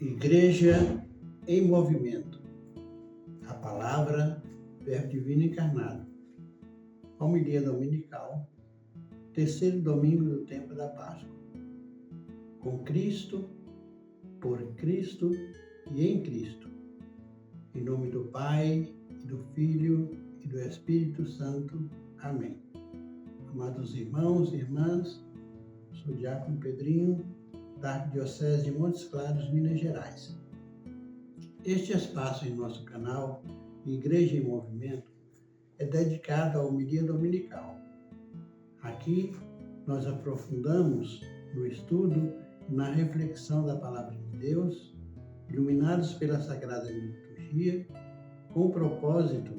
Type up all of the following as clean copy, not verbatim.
Igreja em movimento. A palavra, Verbo Divino encarnado. Homilia dominical, terceiro domingo do tempo da Páscoa. Com Cristo, por Cristo e em Cristo. Em nome do Pai, e do Filho e do Espírito Santo. Amém. Amados irmãos e irmãs, sou o Diácono Pedrinho, da Arquidiocese de Montes Claros, Minas Gerais. Este espaço em nosso canal, Igreja em Movimento, é dedicado à homilia dominical. Aqui, nós aprofundamos no estudo e na reflexão da Palavra de Deus, iluminados pela Sagrada Liturgia, com o propósito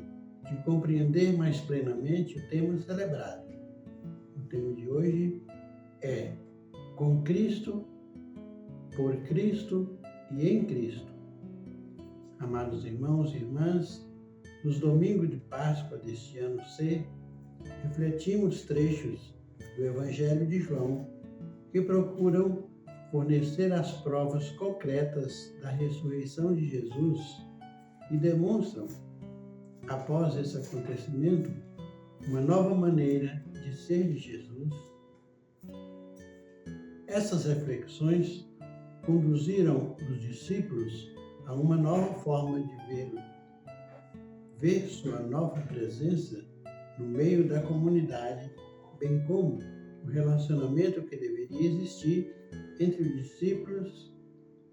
de compreender mais plenamente o tema celebrado. O tema de hoje é Com Cristo, por Cristo e em Cristo. Amados irmãos e irmãs, nos domingos de Páscoa deste ano C, refletimos trechos do Evangelho de João que procuram fornecer as provas concretas da ressurreição de Jesus e demonstram, após esse acontecimento, uma nova maneira de ser de Jesus. Essas reflexões conduziram os discípulos a uma nova forma de ver sua nova presença no meio da comunidade, bem como o relacionamento que deveria existir entre os discípulos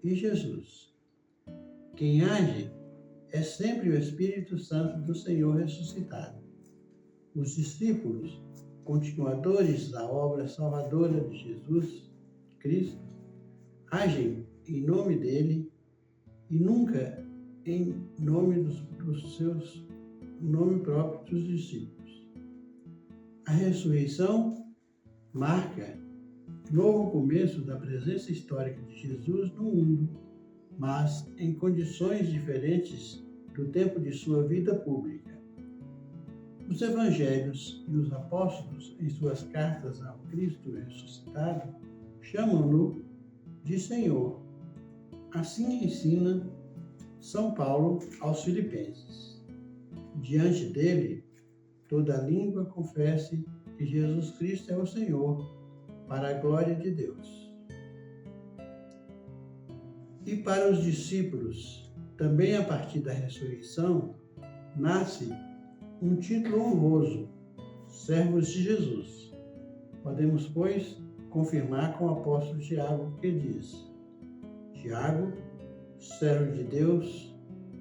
e Jesus. Quem age é sempre o Espírito Santo do Senhor ressuscitado. Os discípulos, continuadores da obra salvadora de Jesus Cristo, agem em nome dele e nunca em nome nome próprio dos discípulos. A ressurreição marca novo começo da presença histórica de Jesus no mundo, mas em condições diferentes do tempo de sua vida pública. Os evangelhos e os apóstolos, em suas cartas ao Cristo ressuscitado, chamam-no de Senhor. Assim ensina São Paulo aos Filipenses. Diante dele, toda língua confesse que Jesus Cristo é o Senhor, para a glória de Deus. E para os discípulos, também a partir da ressurreição, nasce um título honroso, servos de Jesus. Podemos, pois, confirmar com o apóstolo Tiago que diz: Tiago, servo de Deus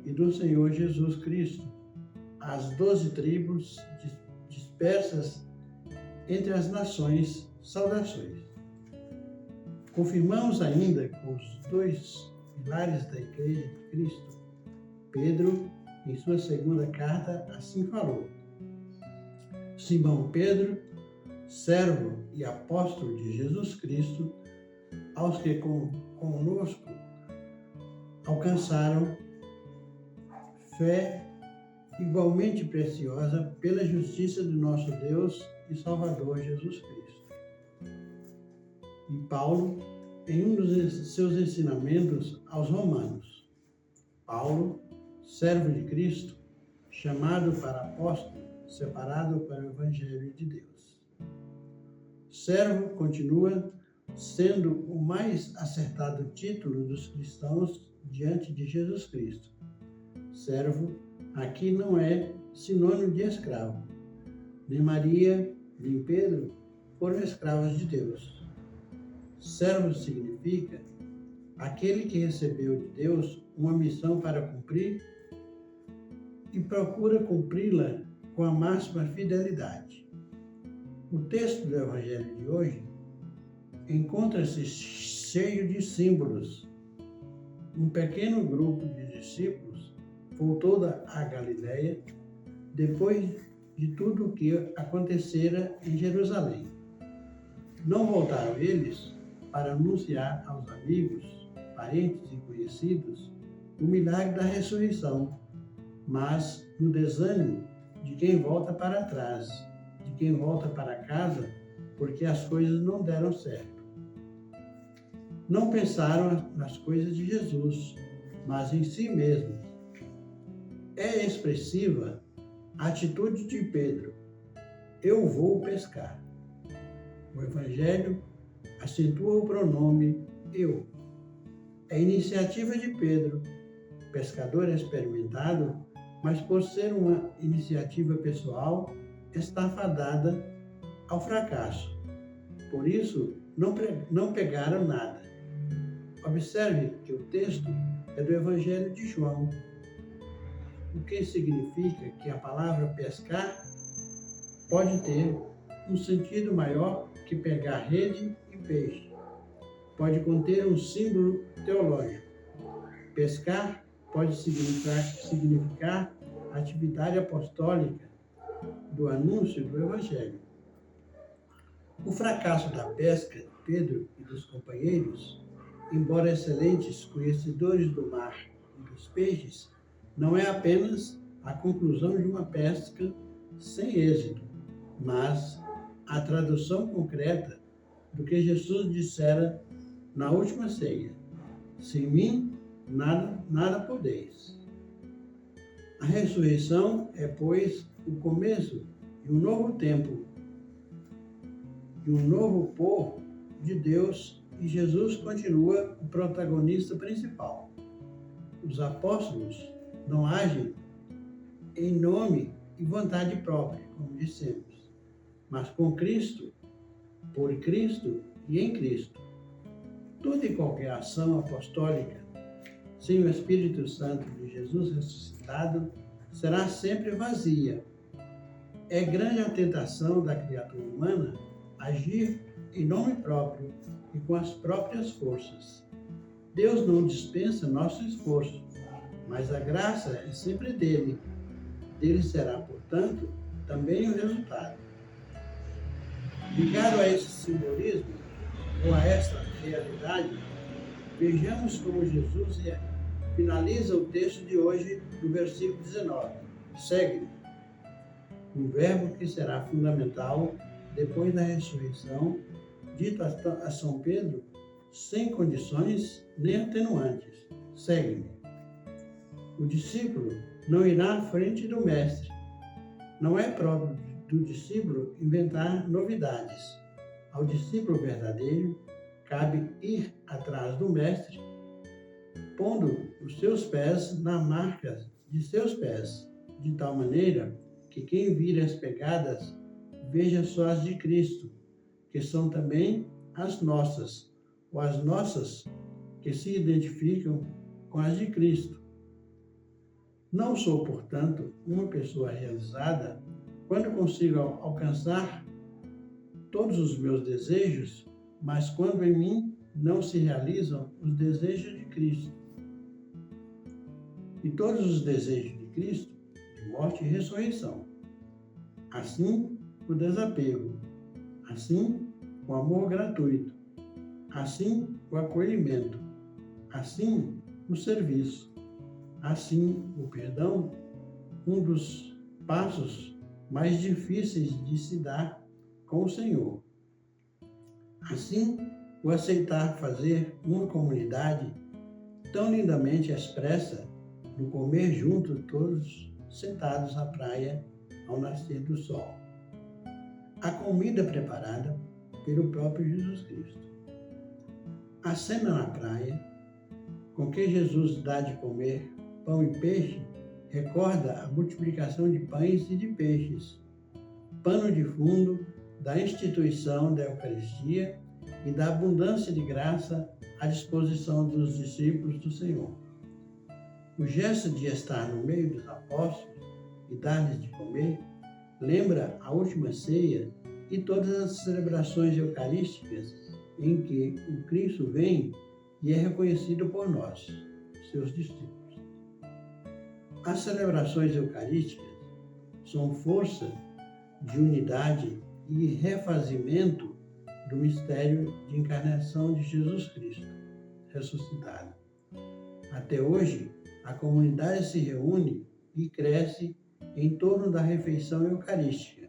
e do Senhor Jesus Cristo, às 12 tribos dispersas entre as nações, saudações. Confirmamos ainda com os dois pilares da Igreja de Cristo. Pedro, em sua segunda carta, assim falou: Simão Pedro, servo e apóstolo de Jesus Cristo, aos que conosco alcançaram fé igualmente preciosa pela justiça de nosso Deus e Salvador Jesus Cristo. E Paulo, em um dos seus ensinamentos aos romanos, Paulo, servo de Cristo, chamado para apóstolo, separado para o Evangelho de Deus. Servo continua sendo o mais acertado título dos cristãos diante de Jesus Cristo. Servo aqui não é sinônimo de escravo. Nem Maria, nem Pedro foram escravos de Deus. Servo significa aquele que recebeu de Deus uma missão para cumprir e procura cumpri-la com a máxima fidelidade. O texto do Evangelho de hoje encontra-se cheio de símbolos. Um pequeno grupo de discípulos voltou à Galiléia depois de tudo o que acontecera em Jerusalém. Não voltaram eles para anunciar aos amigos, parentes e conhecidos o milagre da ressurreição, mas no desânimo de quem volta para trás, de quem volta para casa porque as coisas não deram certo. Não pensaram nas coisas de Jesus, mas em si mesmos. É expressiva a atitude de Pedro: eu vou pescar. O Evangelho acentua o pronome eu. É iniciativa de Pedro, pescador experimentado, mas por ser uma iniciativa pessoal, está fadada ao fracasso. Por isso, não pegaram nada. Observe que o texto é do Evangelho de João, o que significa que a palavra pescar pode ter um sentido maior que pegar rede e peixe. Pode conter um símbolo teológico. Pescar pode significar atividade apostólica do anúncio do Evangelho. O fracasso da pesca de Pedro e dos companheiros, embora excelentes conhecedores do mar e dos peixes, não é apenas a conclusão de uma pesca sem êxito, mas a tradução concreta do que Jesus dissera na última ceia: sem mim, nada podeis. A ressurreição é, pois, o começo de um novo tempo, de um novo povo de Deus, e Jesus continua o protagonista principal. Os apóstolos não agem em nome e vontade própria, como dissemos, mas com Cristo, por Cristo e em Cristo. Toda e qualquer ação apostólica sem o Espírito Santo de Jesus ressuscitado será sempre vazia. É grande a tentação da criatura humana agir em nome próprio e com as próprias forças. Deus não dispensa nosso esforço, mas a graça é sempre dele. Dele será, portanto, também o resultado. Ligado a esse simbolismo, ou a essa realidade, vejamos como Jesus finaliza o texto de hoje no versículo 19. Segue-me. Um verbo que será fundamental depois da ressurreição, dito a São Pedro, sem condições nem atenuantes. Segue-me. O discípulo não irá à frente do mestre. Não é próprio do discípulo inventar novidades. Ao discípulo verdadeiro, cabe ir atrás do mestre, pondo os seus pés na marca de seus pés, de tal maneira que quem vir as pegadas veja só as de Cristo, que são também as nossas, ou as nossas que se identificam com as de Cristo. Não sou, portanto, uma pessoa realizada quando consigo alcançar todos os meus desejos, mas quando em mim não se realizam os desejos de Cristo. E todos os desejos de Cristo, de morte e ressurreição. Assim, o desapego. Assim, o amor gratuito. Assim, o acolhimento. Assim, o serviço. Assim, o perdão, um dos passos mais difíceis de se dar com o Senhor. Assim, o aceitar fazer uma comunidade tão lindamente expressa no comer junto, todos sentados à praia ao nascer do sol. A comida preparada pelo próprio Jesus Cristo. A cena na praia, com que Jesus dá de comer pão e peixe, recorda a multiplicação de pães e de peixes, pano de fundo da instituição da Eucaristia e da abundância de graça à disposição dos discípulos do Senhor. O gesto de estar no meio dos apóstolos e dar-lhes de comer lembra a última ceia e todas as celebrações eucarísticas em que o Cristo vem e é reconhecido por nós, seus discípulos. As celebrações eucarísticas são força de unidade e refazimento do mistério de encarnação de Jesus Cristo, ressuscitado. Até hoje, a comunidade se reúne e cresce em torno da refeição eucarística.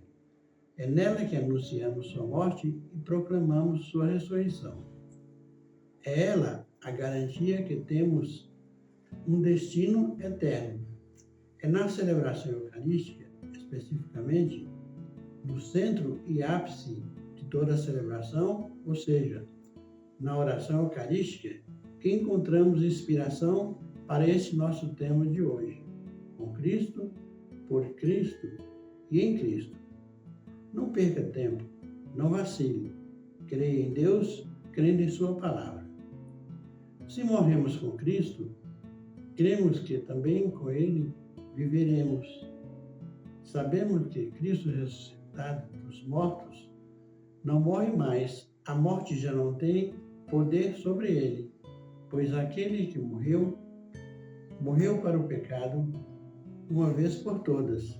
É nela que anunciamos sua morte e proclamamos sua ressurreição. É ela a garantia que temos um destino eterno. É na celebração eucarística, especificamente, no centro e ápice de toda a celebração, ou seja, na oração eucarística, que encontramos inspiração para esse nosso tema de hoje. Com Cristo, por Cristo e em Cristo. Não perca tempo, não vacile. Creia em Deus, crendo em Sua palavra. Se morremos com Cristo, cremos que também com Ele viveremos. Sabemos que Cristo ressuscitado dos mortos não morre mais. A morte já não tem poder sobre ele, pois aquele que morreu para o pecado uma vez por todas,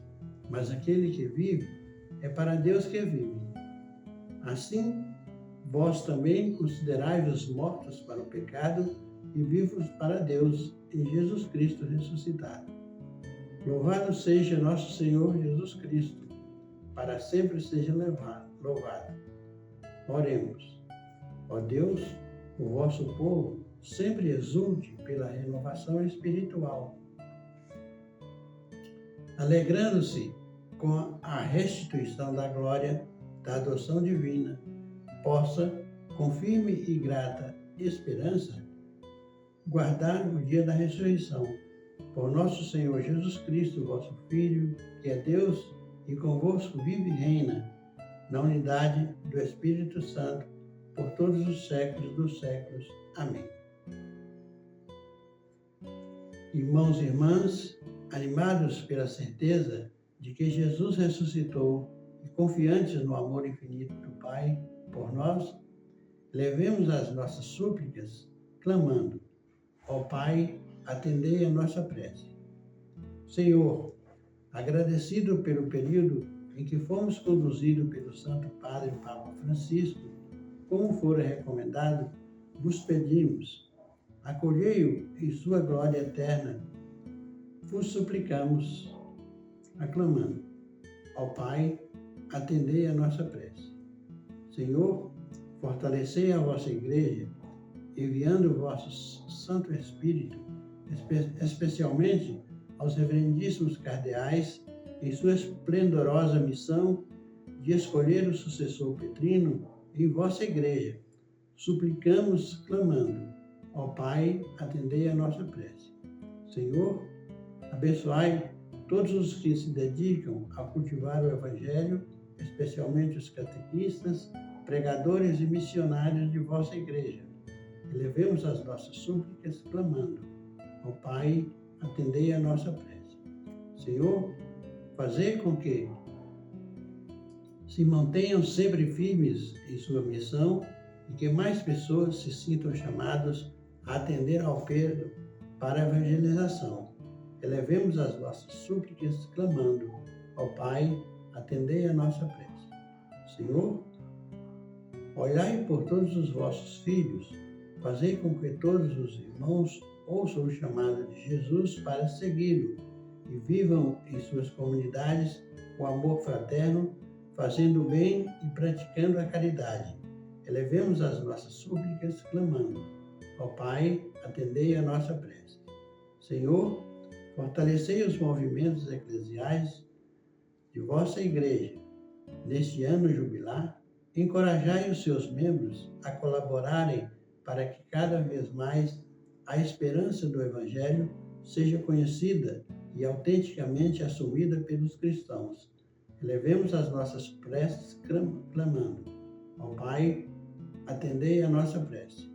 mas aquele que vive é para Deus que vive. Assim, vós também considerai-vos mortos para o pecado e vivos para Deus em Jesus Cristo ressuscitado. Louvado seja nosso Senhor Jesus Cristo, para sempre seja louvado. Oremos. Ó Deus, o vosso povo sempre exulte pela renovação espiritual, alegrando-se com a restituição da glória da adoção divina, possa, com firme e grata esperança, guardar o dia da ressurreição. Por nosso Senhor Jesus Cristo, vosso Filho, que é Deus e convosco vive e reina, na unidade do Espírito Santo, por todos os séculos dos séculos. Amém. Irmãos e irmãs, animados pela certeza de que Jesus ressuscitou e confiantes no amor infinito do Pai por nós, levemos as nossas súplicas clamando: ó Pai, atendei a nossa prece. Senhor, agradecido pelo período em que fomos conduzidos pelo Santo Padre Papa Francisco, como fora recomendado, vos pedimos, acolhei-o em sua glória eterna. Vos suplicamos, aclamando: ó Pai, atendei a nossa prece. Senhor, fortalecei a vossa Igreja, enviando o vosso Santo Espírito, especialmente aos reverendíssimos cardeais, em sua esplendorosa missão de escolher o sucessor petrino em vossa Igreja. Suplicamos, clamando: ó Pai, atendei a nossa prece. Senhor, abençoai todos os que se dedicam a cultivar o Evangelho, especialmente os catequistas, pregadores e missionários de vossa Igreja. Elevemos as nossas súplicas, clamando: ó Pai, atendei a nossa prece. Senhor, fazei com que se mantenham sempre firmes em sua missão e que mais pessoas se sintam chamadas a atender ao apelo para a evangelização. Elevemos as nossas súplicas, clamando: ó Pai, atendei a nossa prece. Senhor, olhai por todos os vossos filhos, fazei com que todos os irmãos ouçam o chamado de Jesus para segui-lo e vivam em suas comunidades o amor fraterno, fazendo o bem e praticando a caridade. Elevemos as nossas súplicas, clamando: ó Pai, atendei a nossa prece. Senhor, fortalecei os movimentos eclesiais de vossa Igreja. Neste ano jubilar, encorajai os seus membros a colaborarem para que cada vez mais a esperança do Evangelho seja conhecida e autenticamente assumida pelos cristãos. Elevemos as nossas preces clamando: ó Pai, atendei a nossa prece.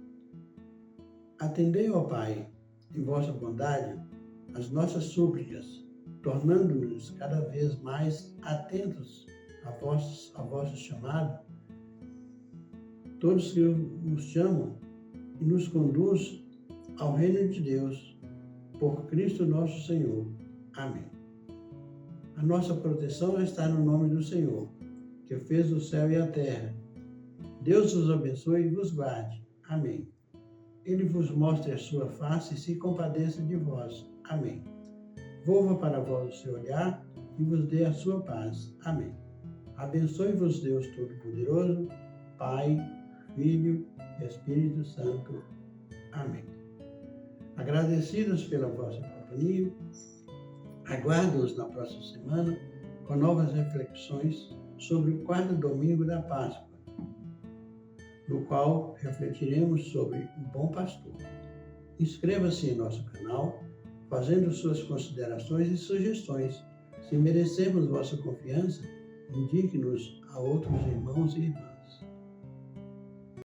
Atendei, ó Pai, em vossa bondade, as nossas súplicas, tornando-nos cada vez mais atentos a vosso chamado. Todos que nos chamam e nos conduz ao reino de Deus, por Cristo nosso Senhor. Amém. A nossa proteção está no nome do Senhor, que fez o céu e a terra. Deus vos abençoe e vos guarde. Amém. Ele vos mostre a sua face e se compadeça de vós. Amém. Volva para vós o seu olhar e vos dê a sua paz. Amém. Abençoe-vos Deus Todo-Poderoso, Pai, Filho e Espírito Santo. Amém. Agradecidos pela vossa companhia, aguardo-os na próxima semana com novas reflexões sobre o quarto domingo da Páscoa, no qual refletiremos sobre o bom pastor. Inscreva-se em nosso canal, fazendo suas considerações e sugestões. Se merecemos vossa confiança, indique-nos a outros irmãos e irmãs.